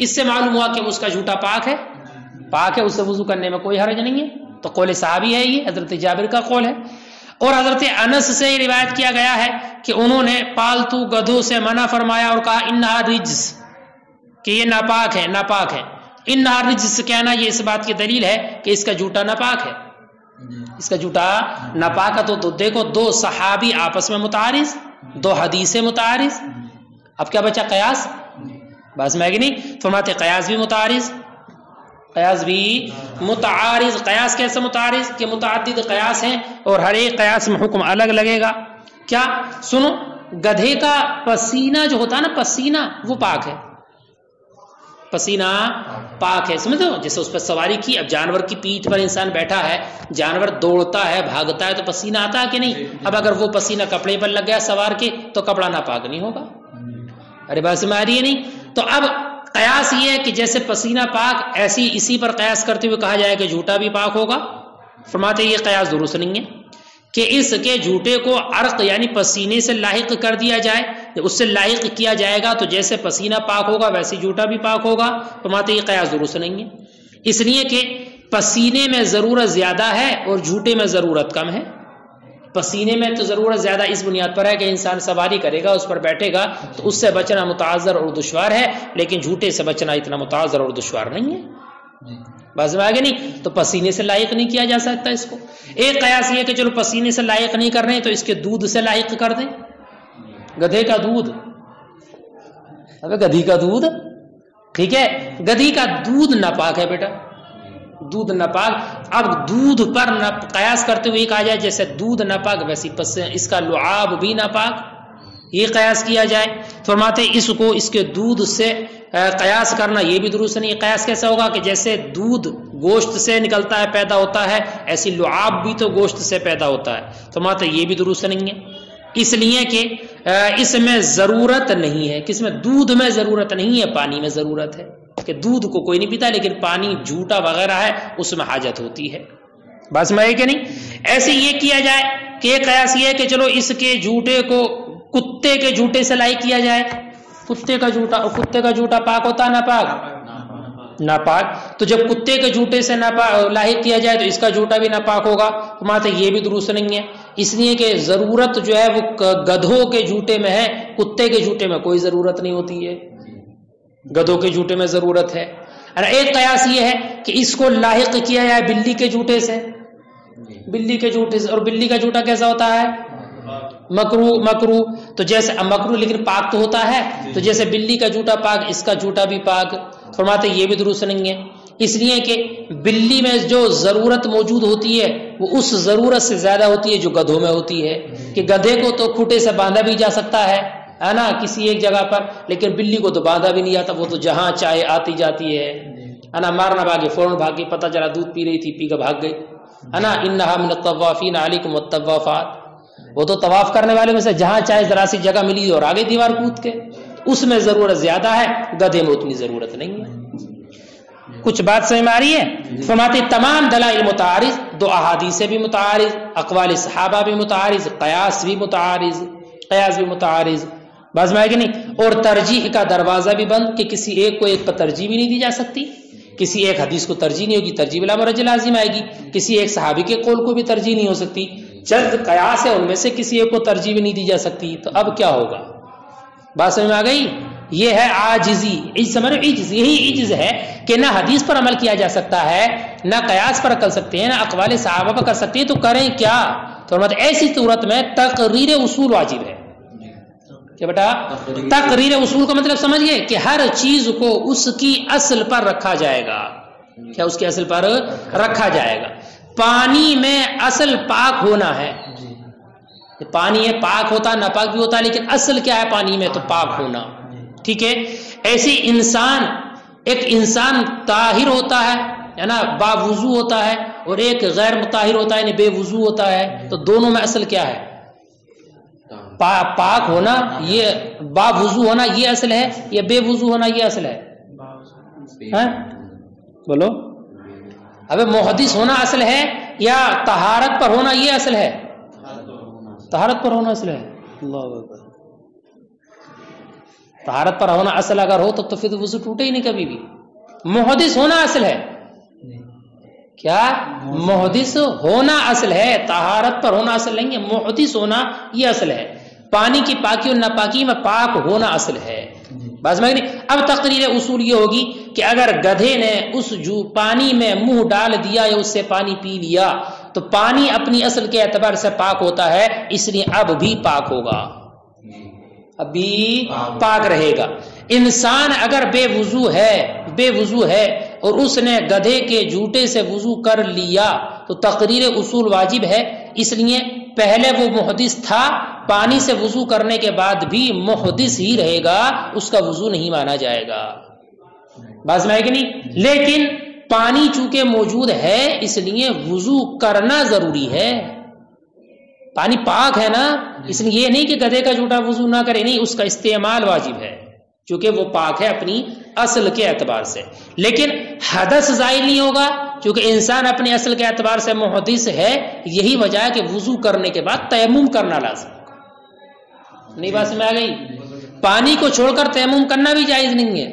اس سے معلوم ہوا کہ اس کا جھوٹا پاک ہے، اس سے وضو کرنے میں کوئی حرج نہیں ہے. تو قول صحابی ہے، یہ حضرت جابر کا قول ہے. اور حضرت انس سے یہ روایت کیا گیا ہے کہ انہوں نے پالتو گدھوں سے منع فرمایا اور کہا انہا رجس، کہ یہ ناپاک ہے. انہا رجس کہنا یہ اس بات کی دلیل ہے کہ اس کا جھوٹا ناپاک ہے. تو دیکھو دو صحابی آپس میں متعارض، دو حدیثیں متعارض. اب کیا بچا؟ قیاس. بس میں کہ نہیں فرماتے قیاس بھی متعارض. قیاس کیسے متعارض؟ کہ متعدد قیاس ہیں اور ہر ایک قیاس میں حکم الگ لگے گا. کیا؟ سنو، گدھے کا پسینہ جو ہوتا ہے نا، پسینہ وہ پاک ہے. سمجھتے ہو؟ جیسے اس پر سواری کی، اب جانور کی پیٹھ پر انسان بیٹھا ہے، جانور دوڑتا ہے، بھاگتا ہے، تو پسینہ آتا ہے کہ نہیں؟ اب اگر وہ پسینہ کپڑے پر لگ گیا سوار کے تو کپڑا ناپاک نہیں ہوگا. ارے بات سمجھ آ رہی ہے نہیں؟ تو اب قیاس یہ ہے کہ جیسے پسینہ پاک، ایسی اسی پر قیاس کرتے ہوئے کہا جائے کہ جھوٹا بھی پاک ہوگا. فرماتے یہ قیاس درست نہیں ہے کہ اس کے جھوٹے کو عرق یعنی پسینے سے لاحق کر دیا جائے. اس سے لاحق کیا جائے گا تو جیسے پسینہ پاک ہوگا ویسے جھوٹا بھی پاک ہوگا. فرماتے یہ قیاس درست نہیں ہے، اس لیے کہ پسینے میں ضرورت زیادہ ہے اور جھوٹے میں ضرورت کم ہے. پسینے میں تو ضرورت زیادہ اس بنیاد پر ہے کہ انسان سواری کرے گا، اس پر بیٹھے گا تو اس سے بچنا متعذر اور دشوار ہے، لیکن جھوٹے سے بچنا اتنا متعذر اور دشوار نہیں ہے. بس میں آگے نہیں، تو پسینے سے لائق نہیں کیا جا سکتا اس کو. ایک قیاس یہ کہ چلو پسینے سے لائق نہیں کر رہے تو اس کے دودھ سے لائق کر دیں. گدھے کا دودھ، گدھی کا دودھ ٹھیک ہے، گدھی کا دودھ ناپاک ہے بیٹا، دودھ ناپاک. اب دودھ پر قیاس کرتے ہوئے کہا جائے جیسے دودھ ناپاک ویسی اس کا لعاب بھی ناپاک، یہ قیاس کیا جائے. فرماتے اس کو اس کے دودھ سے قیاس کرنا یہ بھی درست نہیں. قیاس کیسا ہوگا کہ جیسے دودھ گوشت سے نکلتا ہے، پیدا ہوتا ہے، ایسی لعاب بھی تو گوشت سے پیدا ہوتا ہے. فرماتے یہ بھی درست نہیں ہے، اس لیے کہ اس میں ضرورت نہیں ہے. کس میں؟ دودھ میں ضرورت نہیں ہے، پانی میں ضرورت ہے. کہ دودھ کو کوئی نہیں پیتا لیکن پانی جھوٹا وغیرہ ہے اس میں حاجت ہوتی ہے. بس میں کہ نہیں. ایسے یہ کیا جائے کہ قیاس یہ ہے کہ چلو اس کے جھوٹے کو کتے کے جھوٹے سے لائق کیا جائے. کتے کا جھوٹا پاک ہوتا ہے ناپاک. تو جب کتے کے جھوٹے سے لاحق کیا جائے تو اس کا جھوٹا بھی ناپاک ہوگا. ماتے یہ بھی درست نہیں ہے، اس لیے کہ ضرورت جو ہے وہ گدھوں کے جھوٹے میں ہے، کتے کے جھوٹے میں کوئی ضرورت نہیں ہوتی ہے، گدھوں کے جھوٹے میں ضرورت ہے. ایک قیاس یہ ہے کہ اس کو لاحق کیا جائے بلی کے جھوٹے سے. اور بلی کا جھوٹا کیسا ہوتا ہے؟ مکرو. تو جیسے مکرو لیکن پاک تو ہوتا ہے، تو جیسے بلی کا جھوٹا پاک اس کا جھوٹا بھی پاک. فرماتے یہ بھی درست نہیں ہے، اس لیے کہ بلی میں جو ضرورت موجود ہوتی ہے وہ اس ضرورت سے زیادہ ہوتی ہے جو گدھوں میں ہوتی ہے. کہ گدھے کو تو کھوٹے سے باندھا بھی جا سکتا ہے نا کسی ایک جگہ پر، لیکن بلی کو تو باندھا بھی نہیں جاتا، وہ تو جہاں چاہے آتی جاتی ہے نا. مارنا بھاگی، فوراً بھاگی، پتہ چلا دودھ پی رہی تھی، پی کر بھاگ گئی ہے نا. انہا من الطوافین علیکم الطوافات، وہ تو طواف کرنے والے میں سے جہاں چاہے ذرا سی جگہ ملی اور آگے دیوار کود کے. اس میں ضرورت زیادہ ہے، گدھے میں اتنی ضرورت نہیں ہے. کچھ بات سمجھ میں آ رہی ہے؟ فرماتے تمام دلائل متعارض، دو احادیث بھی متعارض، اقوال صحابہ بھی متعارض، قیاس بھی متعارض. بس میں کہ نہیں. اور ترجیح کا دروازہ بھی بند کہ کسی ایک کو ایک پر ترجیح بھی نہیں دی جا سکتی. کسی ایک حدیث کو ترجیح نہیں ہوگی، ترجیح بلا مرجع لازم آئے گی. کسی ایک صحابی کے قول کو بھی ترجیح نہیں ہو سکتی. چند قیاس ہے ان میں سے کسی ایک کو ترجیح بھی نہیں دی جا سکتی. تو اب کیا ہوگا؟ بات سمجھ میں آ گئی؟ یہ ہے عاجزی. یہی عجز ہے کہ نہ حدیث پر عمل کیا جا سکتا ہے، نہ قیاس پر کر سکتے ہیں، نہ اقوال صحابہ پر کر سکتے ہیں. تو کریں کیا؟ تو ایسی صورت میں تقریر اصول واجب ہے. کیا بیٹا؟ تقریر اصول کا مطلب سمجھ گئے کہ ہر چیز کو اس کی اصل پر رکھا جائے گا. کیا اس کی اصل پر رکھا جائے گا؟ پانی میں اصل پاک ہونا ہے. پانی ہے پاک ہوتا ہے، ناپاک بھی ہوتا ہے، لیکن اصل کیا ہے پانی میں؟ تو پاک ہونا. ٹھیک ہے. ایسی ایک انسان طاہر ہوتا ہے نا، با وضو ہوتا ہے، اور ایک غیر مطہر ہوتا ہے یعنی بے وضو ہوتا ہے. تو دونوں میں اصل کیا ہے؟ پاک ہونا، یہ با وضو ہونا یہ اصل ہے، یا بے وضو ہونا یہ اصل ہے؟ بولو. ابے محدث ہونا اصل ہے یا طہارت پر ہونا یہ اصل ہے؟ طہارت پر ہونا اصل ہے. اللہ اکبر. طہارت پر ہونا اصل اگر ہو تو پھر وضو ٹوٹے ہی نہیں کبھی بھی. محدث ہونا اصل ہے. کیا؟ محدث ہونا اصل ہے، طہارت پر ہونا اصل نہیں ہے. محدث ہونا یہ اصل ہے. پانی کی پاکی اور ناپاکی میں پاک ہونا اصل ہے. بس میں نہیں. اب تقریر اصول یہ ہوگی کہ اگر گدھے نے اس پانی میں منہ ڈال دیا یا اس سے پانی پی لیا تو پانی اپنی اصل کے اعتبار سے پاک ہوتا ہے، اس لیے اب بھی پاک ہوگا، اب بھی پاک رہے گا. انسان اگر بے وضو ہے اور اس نے گدھے کے جوتے سے وضو کر لیا تو تقریر اصول واجب ہے. اس لیے پہلے وہ محدث تھا، پانی سے وضو کرنے کے بعد بھی محدث ہی رہے گا، اس کا وضو نہیں مانا جائے گا. بات میں ہے کہ نہیں؟ لیکن پانی چونکہ موجود ہے اس لیے وضو کرنا ضروری ہے. پانی پاک ہے نا، اس لیے یہ نہیں کہ گدھے کا جوتا وضو نہ کرے، نہیں، اس کا استعمال واجب ہے چونکہ وہ پاک ہے اپنی اصل کے اعتبار سے. لیکن حدث ظاہر نہیں ہوگا چونکہ انسان اپنے اصل کے اعتبار سے محدث ہے. یہی وجہ ہے کہ وضو کرنے کے بعد تیمم کرنا لازم ہوگا. نہیں بات میں آ گئی؟ پانی کو چھوڑ کر تیمم کرنا بھی جائز نہیں ہے،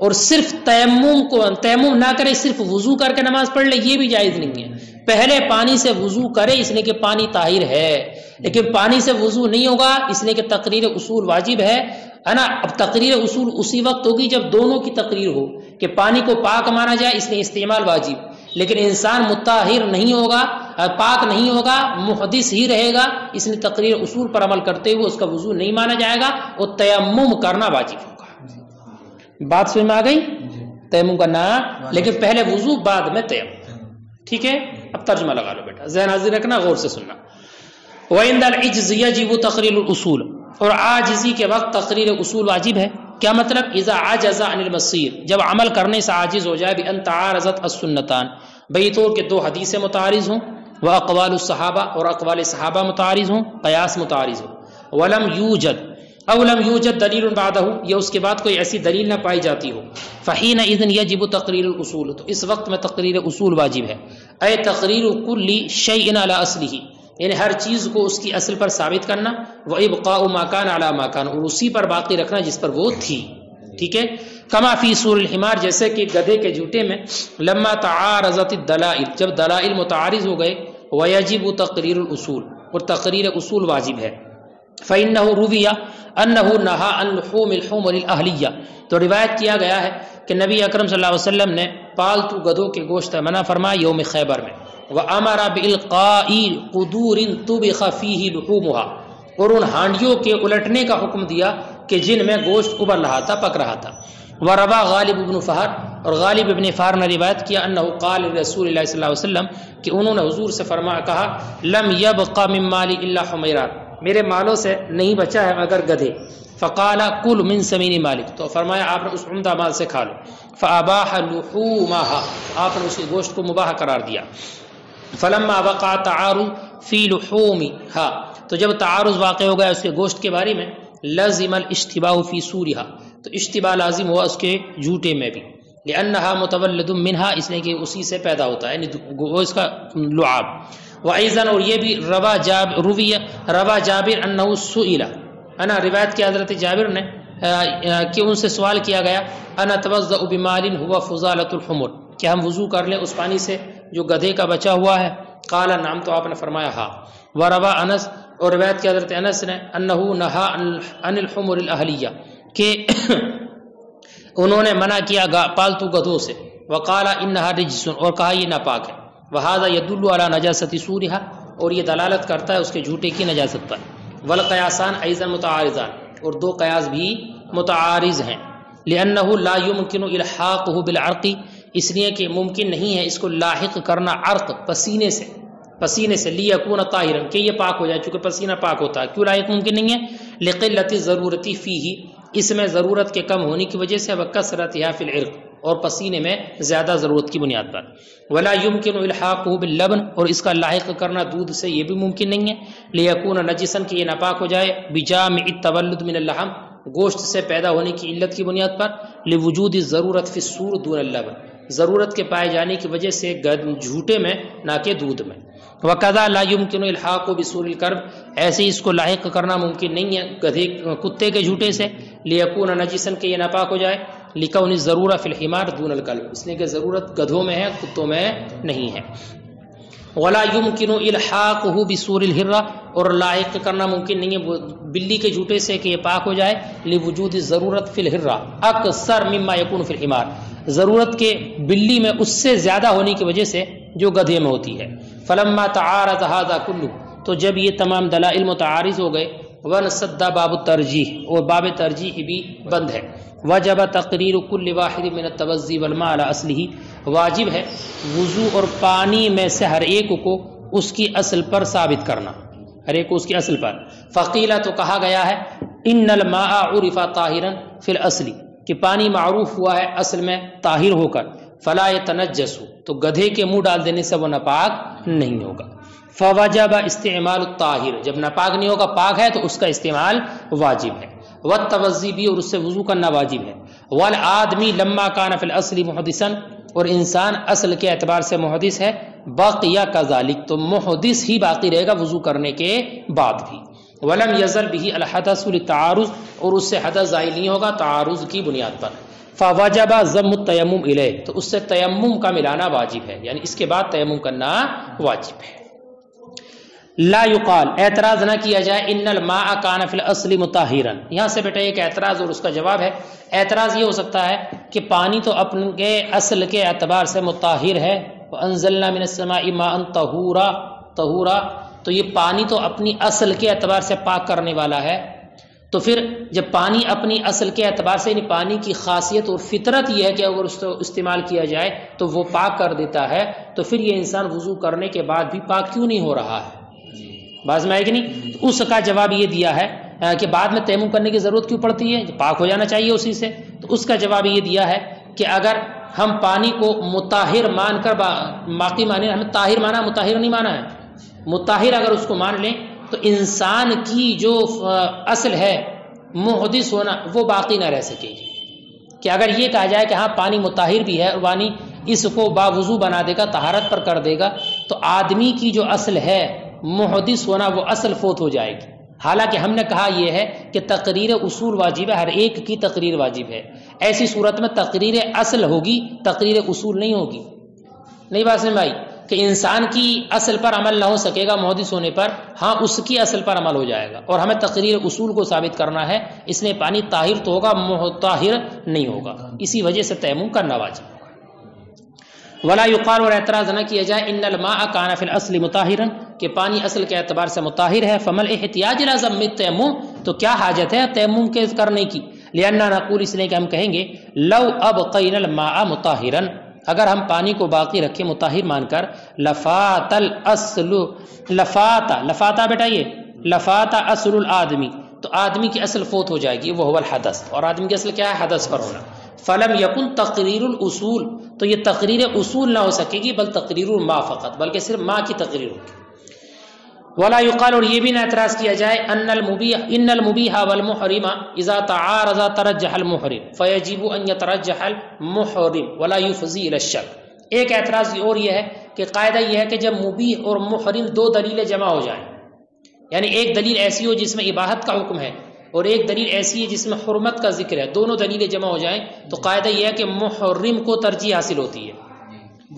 اور صرف تیمم نہ کرے، صرف وضو کر کے نماز پڑھ لے، یہ بھی جائز نہیں ہے. پہلے پانی سے وضو کرے اس لیے کہ پانی طاہر ہے، لیکن پانی سے وضو نہیں ہوگا اس لیے کہ تقریر اصول واجب ہے نا. اب تقریر اصول اسی وقت ہوگی جب دونوں کی تقریر ہو کہ پانی کو پاک مانا جائے اس لیے استعمال واجب، لیکن انسان مطہر نہیں ہوگا، پاک نہیں ہوگا، محدث ہی رہے گا، اس لیے تقریر اصول پر عمل کرتے ہوئے اس کا وضو نہیں مانا جائے گا اور تیمم کرنا واجب ہوگا. بات سمجھ میں آ گئی؟ تیمم کرنا، لیکن پہلے وضو بعد میں تیمم. ٹھیک ہے؟ اب ترجمہ لگا لو بیٹا، ذہن حاضر رکھنا، غور سے سننا. وَعِنْدَ الْعِجْزِ يَجِبُ تَقْرِيرُ الْأُصُولِ، اور عاجزی کے وقت تقریر اصول واجب ہے. کیا مطلب؟ اذا عجز عن المصیر، جب عمل کرنے سے عاجز ہو جائے. بأن تعارضت السنتان، بئی طور کے دو حدیثیں متعارض ہوں، واقوال الصحابہ، اور اقوال صحابہ متعارض ہوں، قیاس متعارض ہو. ولم یوجد او لم یوجد دلیل بعدہ، یا اس کے بعد کوئی ایسی دلیل نہ پائی جاتی ہو. فحینئذ یجب تقریر الاصول، تو اس وقت میں تقریر اصول واجب ہے. اے تقریر کل شیء علی اصلہ، یعنی ہر چیز کو اس کی اصل پر ثابت کرنا. وابقاء ما کان علی ما کان، اور اسی پر باقی رکھنا جس پر وہ تھی. ٹھیک ہے؟ کما فی سور الحمار، جیسے کہ گدھے کے جوتے میں. لما تعارضت الدلائل، جب دلائل متعارض ہو گئے. ویجب تقریر الاصول، اور تقریر اصول واجب ہے. فإنه روی انہ نہا عن لحوم الحمر الاہلیہ، تو روایت کیا گیا ہے کہ نبی اکرم صلی اللہ علیہ وسلم نے پالتو گدھوں کے گوشت منع فرمایا یوم خیبر میں. وَأَمَرَ بِإِلْقَاءِ قُدُورٍ طُبِخَ فِيهِ لُحُومُهَا، اور ان ہانڈیوں کے الٹنے کا حکم دیا کہ جن میں گوشت ابل رہا تھا، پک رہا تھا. وَرَوَى غالب ابن فہر، اور غالب ابن فہر نے روایت کیا انه قال رسول اللہ صلی اللہ علیہ وسلم، کہ انہوں نے حضور سے کہا لم يبق من مالی الا حمیرات، میرے مالوں سے نہیں بچا ہے مگر گدھے. فقال کل من سمین مالک، تو فرمایا آپ نے اس عمدہ مال سے کھا لو. فاباح لحومها، آپ نے اس کے گوشت کو مباح قرار دیا. فلما وقع تعارض فی لحومها، تو جب تعارض واقع ہو گیا اس کے گوشت کے بارے میں. لزم الاشتباہ فی سورها، تو اشتباہ لازم ہوا اس کے جھوٹے میں بھی. لانها متولد منها، اس لیے کہ اسی سے پیدا ہوتا ہے، یعنی وہ اس کا لعاب. وایضا، اور یہ بھی روا جابر انه سئل، انا روایت کی حضرت جابر نے کہ ان سے سوال کیا گیا انا توضأ بمال هو فضالۃ الحمر، کہ ہم وضو کر لیں اس پانی سے جو گدھے کا بچا ہوا ہے. قال نعم، تو آپ نے فرمایا ہاں. وروا انس، اور روایت کی حضرت انس نے انه نهى عن الحمر الاهلیہ، کہ انہوں نے منع کیا پالتو گدھوں سے. وقال انها رجس، اور کہا یہ ناپاک ہے. وهذا يدل على نجاست سورها، اور یہ دلالت کرتا ہے اس کے جھوٹے کی نجاست پر. والقیاسان ایضا متعارضان، اور دو قیاس بھی متعارض ہیں. لانه لا يمكن الحاقه بالعرق، اس لیے کہ ممکن نہیں ہے اس کو لاحق کرنا عرق، پسینے سے لیکون طاہرا، کہ یہ پاک ہو جائے، چونکہ پسینہ پاک ہوتا ہے. کیوں لاحق ممکن نہیں ہے؟ لقلت الضرورت فیہ، اس میں ضرورت کے کم ہونے کی وجہ سے. وکثرتها فی العرق، اور پسینے میں زیادہ ضرورت کی بنیاد پر. ولا يمكن الحاقه باللبن، اور اس کا لاحق کرنا دودھ سے یہ بھی ممکن نہیں ہے. لیکون نجسا، کہ یہ ناپاک ہو جائے. بجامع التولد من اللحم، گوشت سے پیدا ہونے کی علت کی بنیاد پر. لوجود الضرورت فی السور دون اللبن، ضرورت کے پائے جانے کی وجہ سے جھوٹے میں نہ کہ دودھ میں. وکذا لا يمكن الحاق بسور الکرب، ایسے اس کو لاحق کرنا ممکن نہیں ہے کتے کے جھوٹے سے. لیکون نجسن کہ یہ ناپاک ہو جائے، لکون ضرورہ فی الحمار دون الکلب، اس لیے کہ ضرورت گدھوں میں ہے کتوں میں نہیں ہے۔ ولا يمكن الحاقه بسور الحرہ، اور لائق کرنا ممکن نہیں ہے بلی کے جھوٹے سے کہ یہ پاک ہو جائے، لوجود ضرورت فی الحرہ اکثر مما يكون فی الحمار، ضرورت کے بلی میں اس سے زیادہ ہونے کی وجہ سے جو گدھے میں ہوتی ہے۔ فلما تعارض هذا كله، تو جب یہ تمام دلائل متعارض ہو گئے، ونسد باب الترجیح، اور باب ترجیح بھی بند ہے، وجب تقریر کل واحد من التوضی والماء علی اصلہ، واجب ہے وضو اور پانی میں سے ہر ایک کو اس کی اصل پر ثابت کرنا، ہر ایک کو اس کی اصل پر۔ فقیلہ، تو کہا گیا ہے، ان الماء عرف طاہرا فی الاصل، کہ پانی معروف ہوا ہے اصل میں طاہر ہو کر، فلا يتنجس، تو گدھے کے منہ ڈال دینے سے وہ ناپاک نہیں ہوگا۔ فوجب استعمال الطاہر، جب ناپاک نہیں ہوگا پاک ہے تو اس کا استعمال واجب ہے، والتوضی بھی، اور اس سے وضو کرنا واجب ہے۔ والآدمی لما کان فی الاصل محدثا، اور انسان اصل کے اعتبار سے محدث ہے، بقیہ کذالک، تو محدث ہی باقی رہے گا وضو کرنے کے بعد بھی۔ ولم یزل به الحدث للتعارض، اور اس سے حدث ظاہر نہیں ہوگا تعارض کی بنیاد پر۔ فوجب ضم التیمم الیہ، تو اس سے تیمم کا ملانا واجب ہے، یعنی اس کے بعد تیمم کرنا واجب ہے۔ لا یقال، اعتراض نہ کیا جائے، ان الماء کان فی الاصل مطہرا، یہاں سے بیٹا ایک اعتراض اور اس کا جواب ہے۔ اعتراض یہ ہو سکتا ہے کہ پانی تو اپنے اصل کے اعتبار سے مطہر ہے، وانزلنا من السماء ماء طہورا، تو یہ پانی تو اپنی اصل کے اعتبار سے پاک کرنے والا ہے، تو پھر جب پانی اپنی اصل کے اعتبار سے، یعنی پانی کی خاصیت اور فطرت یہ ہے کہ اگر اس کو استعمال کیا جائے تو وہ پاک کر دیتا ہے، تو پھر یہ انسان وضو کرنے کے بعد بھی پاک کیوں نہیں ہو رہا ہے؟ باز میں آئے کہ نہیں؟ تو اس کا جواب یہ دیا ہے کہ بعد میں تیمم کرنے کی ضرورت کیوں پڑتی ہے، پاک ہو جانا چاہیے اسی سے۔ تو اس کا جواب یہ دیا ہے کہ اگر ہم پانی کو مطہر مان کر باقی مانے، ہمیں طاہر مانا، مطہر نہیں مانا ہے، مطہر اگر اس کو مان لیں تو انسان کی جو اصل ہے محدث ہونا وہ باقی نہ رہ سکے گی۔ کہ اگر یہ کہا جائے کہ ہاں پانی مطہر بھی ہے اور پانی اس کو باوضو بنا دے گا، طہارت پر کر دے گا، تو آدمی کی جو اصل ہے محدث ہونا وہ اصل فوت ہو جائے گی۔ حالانکہ ہم نے کہا یہ ہے کہ تقریر اصول واجب ہے، ہر ایک کی تقریر واجب ہے، ایسی صورت میں تقریر اصل ہوگی، تقریر اصول نہیں ہوگی۔ نہیں بات سمجھ آئی کہ انسان کی اصل پر عمل نہ ہو سکے گا محدث ہونے پر، ہاں اس کی اصل پر عمل ہو جائے گا، اور ہمیں تقریر اصول کو ثابت کرنا ہے، اس لیے پانی طاہر تو ہوگا، مطہر نہیں ہوگا، اسی وجہ سے تیمم کرنا واجب ہوگا۔ ولا یقال، اور اعتراض نہ کیا جائے، ان الماء کان فی الاصل مطہرا، کہ پانی اصل کے اعتبار سے مطہر ہے، فمل احتیاج الی ضم التیمم، تو کیا حاجت ہے تیمم کے کرنے کی؟ لأننا نقول، اس لیے کہ ہم کہیں گے، لو ابقینا الماء مطہرا، اگر ہم پانی کو باقی رکھیں مطہر مان کر، لفات الاصل، لفاتا بیٹا یہ لفات اصل الآدمی، تو آدمی کی اصل فوت ہو جائے گی، وہ هو الحدث، اور آدمی کی اصل کیا ہے؟ حدث پر ہونا۔ فلم یکن تقریر الاصول، تو یہ تقریر اصول نہ ہو سکے گی، بل تقریر الماء فقط، بلکہ صرف ماء کی تقریر ہوگی۔ ولا یقال، اور یہ بھی نہ اعتراض کیا جائے، ان المبیح والمحرم اذا تعارضا ترجح المحرم فیجب ان یترجح المحرم ولا یفضی الی الشک۔ ایک اعتراض اور یہ ہے کہ قاعدہ یہ ہے کہ جب مبیح اور محرم دو دلیلیں جمع ہو جائیں، یعنی ایک دلیل ایسی ہو جس میں اباحت کا حکم ہے اور ایک دلیل ایسی ہے جس میں حرمت کا ذکر ہے، دونوں دلیلیں جمع ہو جائیں تو قاعدہ یہ ہے کہ محرم کو ترجیح حاصل ہوتی ہے،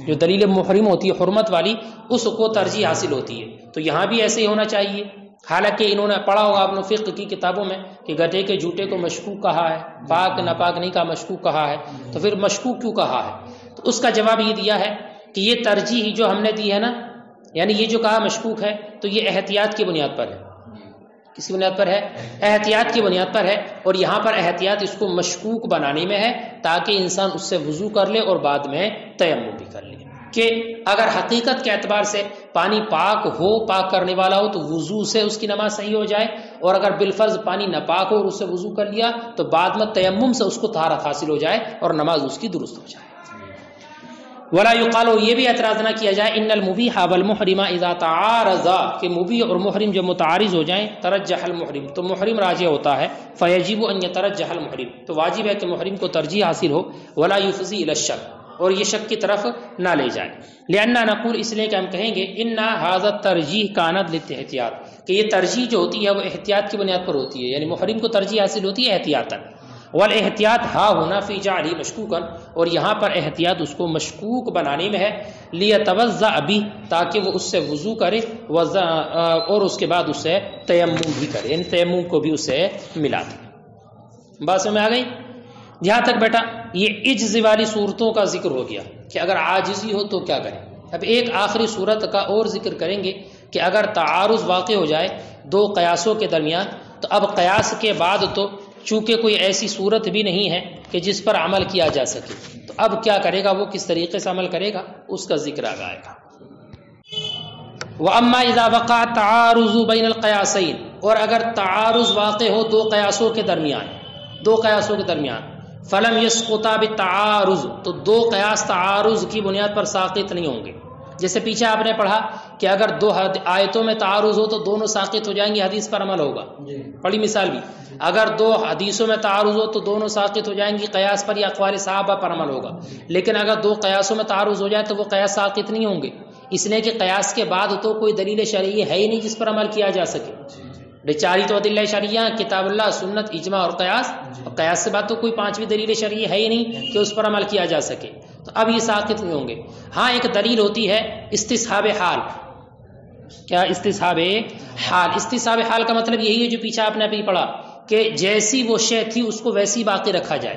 جو دلیل محرم ہوتی ہے حرمت والی اس کو ترجیح حاصل ہوتی ہے۔ تو یہاں بھی ایسے ہی ہونا چاہیے، حالانکہ انہوں نے پڑھا ہوگا اپنے فقہ کی کتابوں میں کہ گدھے کے جھوٹے کو مشکوک کہا ہے، پاک ناپاک نہیں کہا، مشکوک کہا ہے، تو پھر مشکوک کیوں کہا ہے؟ تو اس کا جواب یہ دیا ہے کہ یہ ترجیح جو ہم نے دی ہے نا، یعنی یہ جو کہا مشکوک ہے تو یہ احتیاط کی بنیاد پر ہے۔ کس کی بنیاد پر ہے؟ احتیاط کی بنیاد پر ہے، اور یہاں پر احتیاط اس کو مشکوک بنانے میں ہے تاکہ انسان اس سے وضو کر لے اور بعد میں تیمم بھی کر لے، کہ اگر حقیقت کے اعتبار سے پانی پاک ہو، پاک کرنے والا ہو، تو وضو سے اس کی نماز صحیح ہو جائے، اور اگر بالفرض پانی ناپاک ہو اور اس سے وضو کر لیا تو بعد میں تیمم سے اس کو طہارت حاصل ہو جائے اور نماز اس کی درست ہو جائے۔ ولا یقال، یہ بھی اعتراض نہ کیا جائے، ان المبیح والمحرم اذا تعارضا، کہ مبیح اور محرم جب متعارض ہو جائیں، ترجح المحرم، تو محرم راجح ہوتا ہے، فیجب ان یترجح المحرم، تو واجب ہے کہ محرم کو ترجیح حاصل ہو، ولا یفضی الی الشک، اور یہ شک کی طرف نہ لے جائے۔ لأننا نقول، اس لیے کہ ہم کہیں گے، ان ھذا الترجیح کانت للاحتیاط، کہ یہ ترجیح جو ہوتی ہے وہ احتیاط کی بنیاد پر ہوتی ہے، یعنی محرم کو ترجیح حاصل ہوتی ہے احتیاطاً۔ والاحتیاط ہا ہونا فی جعلہ مشکوکا، اور یہاں پر احتیاط اس کو مشکوک بنانے میں ہے، لیتوضأ بھی، تاکہ وہ اس سے وضو کرے، اور اس کے بعد اس سے تیمم بھی کرے، یعنی تیمم کو بھی اس سے ملا دے۔ بات سمجھ میں آ گئی؟ یہاں تک بیٹا یہ عجز والی صورتوں کا ذکر ہو گیا کہ اگر عاجزی ہو تو کیا کریں۔ اب ایک آخری صورت کا اور ذکر کریں گے کہ اگر تعارض واقع ہو جائے دو قیاسوں کے درمیان، تو اب قیاس کے بعد تو چونکہ کوئی ایسی صورت بھی نہیں ہے کہ جس پر عمل کیا جا سکے، تو اب کیا کرے گا، وہ کس طریقے سے عمل کرے گا، اس کا ذکر آئے گا۔ وَأَمَّا إِذَا وَقَعَ التَّعَارُضُ بَيْنَ الْقِيَاسَيْنِ، اور اگر تعارض واقع ہو دو قیاسوں کے درمیان، فَلَمْ يَسْقُطَا بِالتَّعَارُض، تو دو قیاس تعارض کی بنیاد پر ساقط نہیں ہوں گے۔ جیسے پیچھے آپ نے پڑھا کہ اگر دو آیتوں میں تعارض ہو تو دونوں ساقط ہو جائیں گے، حدیث پر عمل ہوگا، پڑھی مثال بھی۔ اگر دو حدیثوں میں تعارض ہو تو دونوں ساقط ہو جائیں گی، قیاس پر یا اقوال صحابہ پر عمل ہوگا۔ لیکن اگر دو قیاسوں میں تعارض ہو جائے تو وہ قیاس ساقط نہیں ہوں گے، اس لیے کہ قیاس کے بعد تو کوئی دلیل شرعی ہے ہی نہیں جس پر عمل کیا جا سکے۔ چاری تو ادلہ شرعیہ کتاب اللہ، سنت، اجماع اور قیاس، اور قیاس سے بعد تو کوئی پانچویں دلیل شرعی ہے ہی نہیں کہ اس پر عمل کیا جا سکے، تو اب یہ ساقط نہیں ہوں گے۔ ہاں ایک دلیل ہوتی ہے استصحاب حال۔ کیا استصحاب حال؟ استصحاب حال کا مطلب یہی ہے جو پیچھے آپ نے ابھی پڑھا کہ جیسی وہ شے تھی اس کو ویسی باقی رکھا جائے۔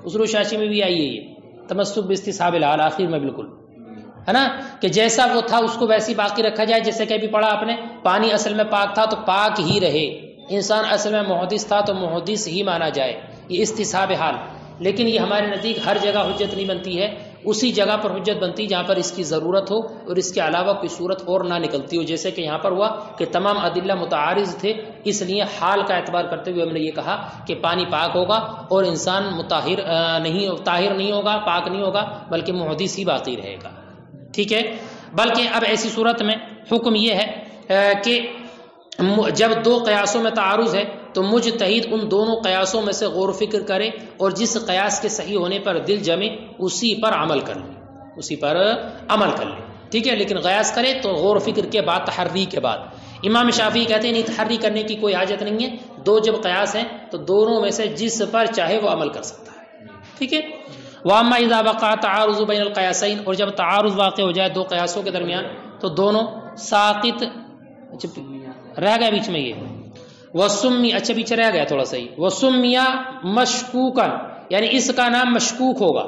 اصول شاشی میں بھی آئی ہے یہ تمسک باستصحاب الحال، آخر میں بالکل ہے نا، کہ جیسا وہ تھا اس کو ویسی باقی رکھا جائے۔ جیسے کہ ابھی پڑھا آپ نے، پانی اصل میں پاک تھا تو پاک ہی رہے، انسان اصل میں محدث تھا تو محدث ہی مانا جائے، یہ استصحاب حال۔ لیکن یہ ہمارے نزدیک ہر جگہ حجت نہیں بنتی ہے، اسی جگہ پر حجت بنتی جہاں پر اس کی ضرورت ہو اور اس کے علاوہ کوئی صورت اور نہ نکلتی ہو، جیسے کہ یہاں پر ہوا کہ تمام ادلہ متعارض تھے، اس لیے حال کا اعتبار کرتے ہوئے ہم نے یہ کہا کہ پانی پاک ہوگا اور انسان طاہر نہیں ہوگا، پاک نہیں ہوگا، بلکہ محدث ہی باقی رہے گا، ٹھیک ہے۔ بلکہ اب ایسی صورت میں حکم یہ ہے کہ جب دو قیاسوں میں تعارض ہے تو مجتہد ان دونوں قیاسوں میں سے غور و فکر کرے اور جس قیاس کے صحیح ہونے پر دل جمے اسی پر عمل کر لے، ٹھیک ہے۔ لیکن قیاس کرے تو غور و فکر کے بعد، تحری کے بعد۔ امام شافعی کہتے ہیں نہیں، تحری کرنے کی کوئی حاجت نہیں ہے، دو جب قیاس ہیں تو دونوں میں سے جس پر چاہے وہ عمل کر سکتا ہے، ٹھیک ہے۔ وَأَمَّا إِذَا وَقَعَ التَّعَارُضُ بَيْنَ الْقِيَاسَيْنِ، اور جب تعارض واقع ہو جائے دو قیاسوں کے درمیان تو دونوں ساقط رہ گیا بیچ میں یہ وسمی، اچھا پیچھے رہ گیا تھوڑا سا ہی، وسمیہ مشکوکا، یعنی اس کا نام مشکوک ہوگا،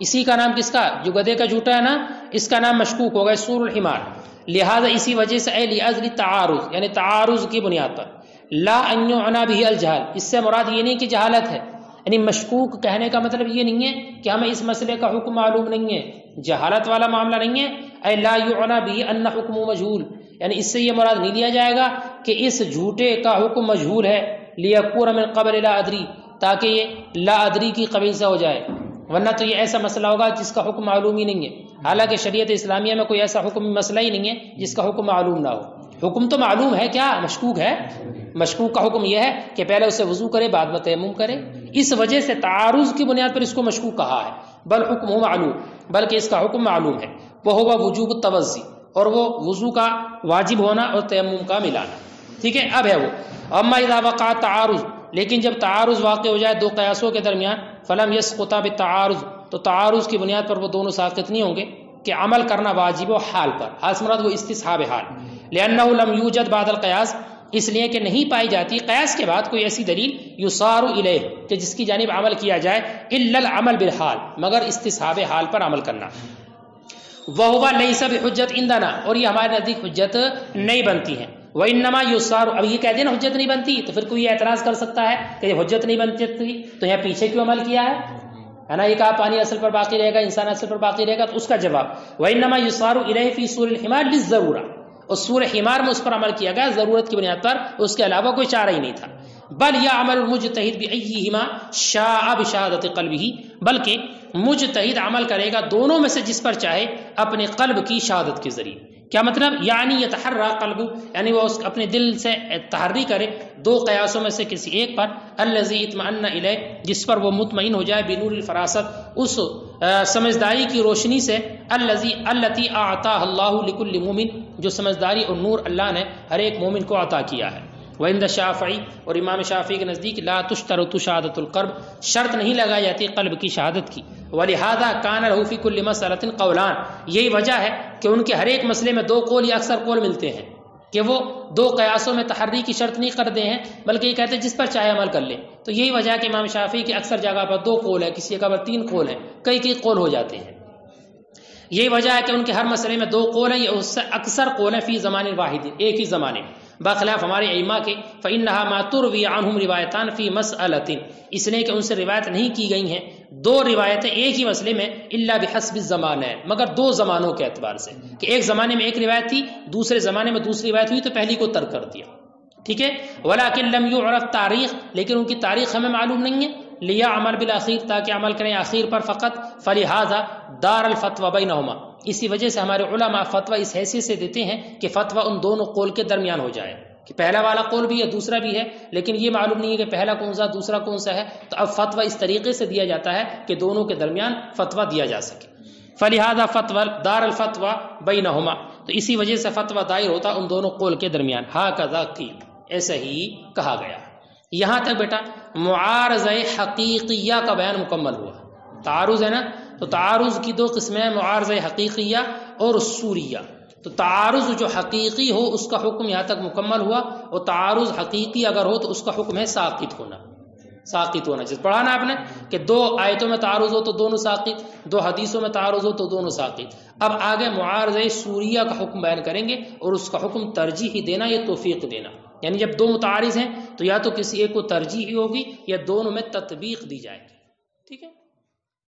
اسی کا نام کس کا، جو گدھے کا جھوٹا ہے نا، اس کا نام مشکوک ہوگا، سور الحمار، لہذا اسی وجہ سے اے لأجل تعارض، یعنی تعارض کی بنیاد پر، لا ان یعنی به الجہل، اس سے مراد یہ نہیں کہ جہالت ہے، یعنی مشکوک کہنے کا مطلب یہ نہیں ہے کہ ہمیں اس مسئلے کا حکم معلوم نہیں ہے، جہالت والا معاملہ نہیں ہے، اے لا یعنی به ان حکم مجہول، یعنی اس سے یہ مراد نہیں لیا جائے گا کہ اس جھوٹے کا حکم مجہول ہے، لیکون من قبل لا ادری، تاکہ یہ لا ادری کی قبیل سے ہو جائے، ورنہ تو یہ ایسا مسئلہ ہوگا جس کا حکم معلوم ہی نہیں ہے۔ حالانکہ شریعت اسلامیہ میں کوئی ایسا حکم مسئلہ ہی نہیں ہے جس کا حکم معلوم نہ ہو، حکم تو معلوم ہے، کیا مشکوک ہے، مشکوک کا حکم یہ ہے کہ پہلے اسے وضو کرے بعد میں تیمم کرے، اس وجہ سے تعارض کی بنیاد پر اس کو مشکوک کہا ہے، بل حکم معلوم، بلکہ اس کا حکم معلوم ہے، وہ ہوگا وجوب التوضی، اور وہ وضو کا واجب ہونا اور تیمم کا ملانا، ٹھیک ہے۔ اب ہے وہ اما اذا وقع تعارض، لیکن جب تعارض واقع ہو جائے دو قیاسوں کے درمیان، فلم یسقط بالتعارض، تو تعارض کی بنیاد پر وہ دونوں ساقط نہیں ہوں گے کہ عمل کرنا واجب و حال پر، حال سے مراد وہ استصحاب حال، لأنه لم یوجد بعد القیاس، اس لیے کہ نہیں پائی جاتی قیاس کے بعد کوئی ایسی دلیل یصار الیہ کہ جس کی جانب عمل کیا جائے، الا العمل بالحال، مگر استصحاب حال پر عمل کرنا، وَهُوَ لَيْسَ بِحُجَّةٍ عِندَنَا، اور یہ ہمارے نزدیک حجت نہیں بنتی ہیں، وَإِنَّمَا يُصَارُ، اب یہ کہہ دیں نا حجت نہیں بنتی تو پھر کوئی اعتراض کر سکتا ہے کہ یہ حجت نہیں بنتی تو یہاں پیچھے کیوں عمل کیا ہے نا، یہ کہا پانی اصل پر باقی رہے گا، انسان اصل پر باقی رہے گا، تو اس کا جواب وَإِنَّمَا يُصَارُ إِلَيْهِ فِي سُورِ الْحِمَارِ لِلضَّرُورَةِ، اور سورہ حمار میں اس پر عمل کیا گیا ضرورت کی بنیاد پر، اس کے علاوہ کوئی چارہ ہی نہیں تھا، بل یعمل المجتہد بأیہما شاء بشہادت قلبہ، بلکہ مجتہد عمل کرے گا دونوں میں سے جس پر چاہے اپنے قلب کی شہادت کے ذریعے، کیا مطلب، یعنی یتحرى قلبہ، یعنی وہ اپنے دل سے تحری کرے دو قیاسوں میں سے کسی ایک پر، الذی اطمأن الیہ، جس پر وہ مطمئن ہو جائے، بنور الفراست، اس سمجھداری کی روشنی سے، التی اعطاها اللہ لکل مومن، جو سمجھداری اور نور اللہ نے ہر ایک مومن کو عطا کیا ہے، وعند الشافعی، اور امام شافعی کے نزدیک لا تشترط شہادت القلب، شرط نہیں لگائی جاتی قلب کی شہادت کی. ولہذا کان له فی کل مسئلۃ قولان، یہی وجہ ہے کہ ان کے ہر ایک مسئلے میں 2 قول یا اکثر قول ملتے ہیں، کہ وہ 2 قیاسوں میں تحری کی شرط نہیں کرتے ہیں، بلکہ یہ کہتے ہیں جس پر چاہے عمل کر لیں. تو یہی وجہ ہے کہ امام شافعی کی اکثر جگہ پر 2 قول ہے، کسی جگہ پر 3 قول ہیں، کئی قول ہو جاتے ہیں. یہی وجہ ہے کہ ان کے ہر مسئلے میں 2 قول ہیں، یہ اس سے اکثر قول ہیں فی زمان واحد، ایک ہی زمانے میں، بخلاف ہمارے ائمہ کے. فإنها ما تروی عنہم روایتان فی مسئلۃ، اس لیے کہ ان سے روایت نہیں کی گئی ہیں 2 روایتیں ایک ہی مسئلے میں، الا بحسب الزمان، مگر 2 زمانوں کے اعتبار سے، کہ ایک زمانے میں ایک روایت تھی، دوسرے زمانے میں دوسری روایت ہوئی تو پہلی کو ترک کر دیا. ٹھیک ہے. ولکن لم یعرف تاریخ، لیکن ان کی تاریخ ہمیں معلوم نہیں ہے. لیا عمل بالآخر، تاکہ عمل کریں آخر پر فقط. فلہذا دار الفتوی بینہما، اسی وجہ سے ہمارے علماء فتویٰ اس حیثیت سے دیتے ہیں کہ فتویٰ ان دونوں قول کے درمیان ہو جائے، کہ پہلا والا قول بھی ہے دوسرا بھی ہے، لیکن یہ معلوم نہیں ہے کہ پہلا کون سا دوسرا کون سا ہے، تو اب فتویٰ اس طریقے سے دیا جاتا ہے کہ دونوں کے درمیان فتویٰ دیا جا سکے. فلہذا فتوی دار الفتوی بینہما، تو اسی وجہ سے فتویٰ دائر ہوتا ان دونوں قول کے درمیان. ھکذا قیل، ایسا ہی کہا گیا. یہاں تک بیٹا معارضہ حقیقیہ کا بیان مکمل ہوا. تعارض ہے نا، تو تعارض کی 2 قسمیں ہیں، معارضہ حقیقیہ اور صوریہ. تو تعارض جو حقیقی ہو اس کا حکم یہاں تک مکمل ہوا، اور تعارض حقیقی اگر ہو تو اس کا حکم ہے ساقط ہونا. ساقط ہونا جس پڑھا نا آپ نے کہ 2 آیتوں میں تعارض ہو تو دونوں ساقط، 2 حدیثوں میں تعارض ہو تو دونوں ساقط. اب آگے معارضہ سوریہ کا حکم بیان کریں گے، اور اس کا حکم ترجیح دینا یا توفیق دینا، یعنی جب 2 متعارض ہیں تو یا تو کسی ایک کو ترجیح ہوگی یا دونوں میں تطبیق دی جائے گی. ٹھیک ہے.